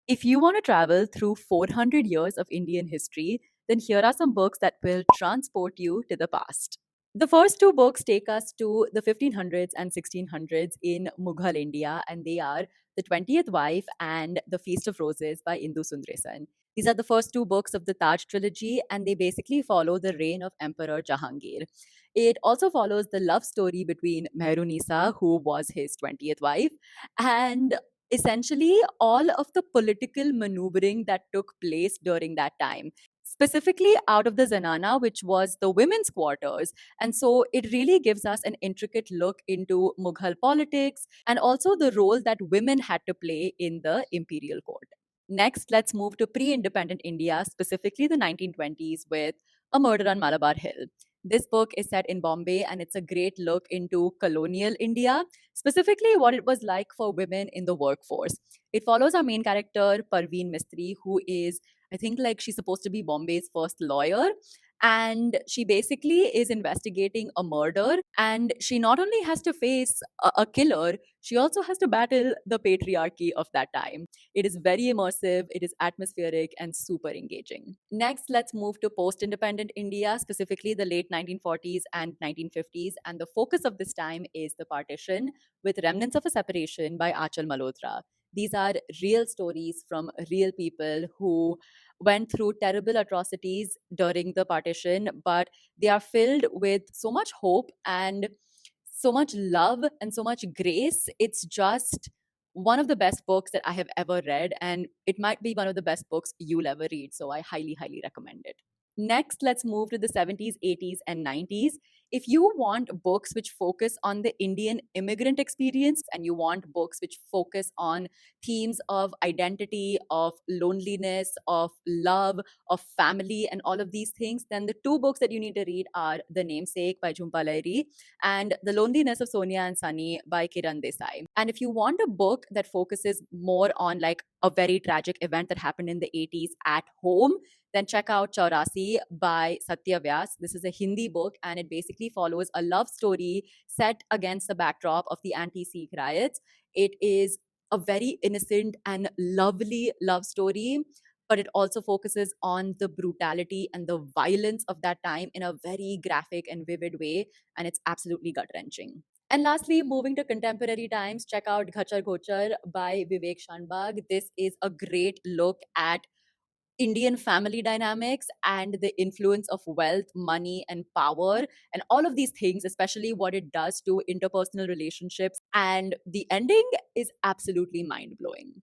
If you want to travel through 400 years of Indian history, then here are some books that will transport you to the past. The first two books take us to the 1500s and 1600s in Mughal India, and they are The 20th Wife and The Feast of Roses by Indu Sundaresan. These are the first two books of the Taj trilogy, and they basically follow the reign of Emperor Jahangir. It also follows the love story between Mehrunisa, who was his 20th wife, and essentially all of the political maneuvering that took place during that time, specifically out of the Zanana, which was the women's quarters. And so it really gives us an intricate look into Mughal politics and also the role that women had to play in the imperial court. Next, let's move to pre independent India, specifically the 1920s, with A Murder on Malabar Hill. This book is set in Bombay and it's a great look into colonial India, specifically what it was like for women in the workforce. It follows our main character, Parveen Mistry, who is, I think, like she's supposed to be Bombay's first lawyer. And she basically is investigating a murder. And she not only has to face a killer, she also has to battle the patriarchy of that time. It is very immersive, it is atmospheric, and super engaging. Next, let's move to post independent India, specifically the late 1940s and 1950s. And the focus of this time is the partition with Remnants of a Separation by Achal Malhotra. These are real stories from real people who went through terrible atrocities during the partition, but they are filled with so much hope and so much love and so much grace. It's just one of the best books that I have ever read, and it might be one of the best books you'll ever read. So I highly, highly recommend it. Next, let's move to the 70s, 80s, and 90s. If you want books which focus on the Indian immigrant experience and you want books which focus on themes of identity, of loneliness, of love, of family, and all of these things, then the two books that you need to read are The Namesake by Jhumpa Lahiri and The Loneliness of Sonia and Sunny by Kiran Desai. And if you want a book that focuses more on like a very tragic event that happened in the 80s at home, then check out Chaurasi by Satya Vyas. This is a Hindi book and it basically follows a love story set against the backdrop of the anti-Sikh riots. It is a very innocent and lovely love story, but it also focuses on the brutality and the violence of that time in a very graphic and vivid way, and it's absolutely gut wrenching. And lastly, moving to contemporary times, check out Ghachar Ghochar by Vivek Shanbag. This is a great look at Indian family dynamics and the influence of wealth, money, and power, and all of these things, especially what it does to interpersonal relationships. And the ending is absolutely mind blowing.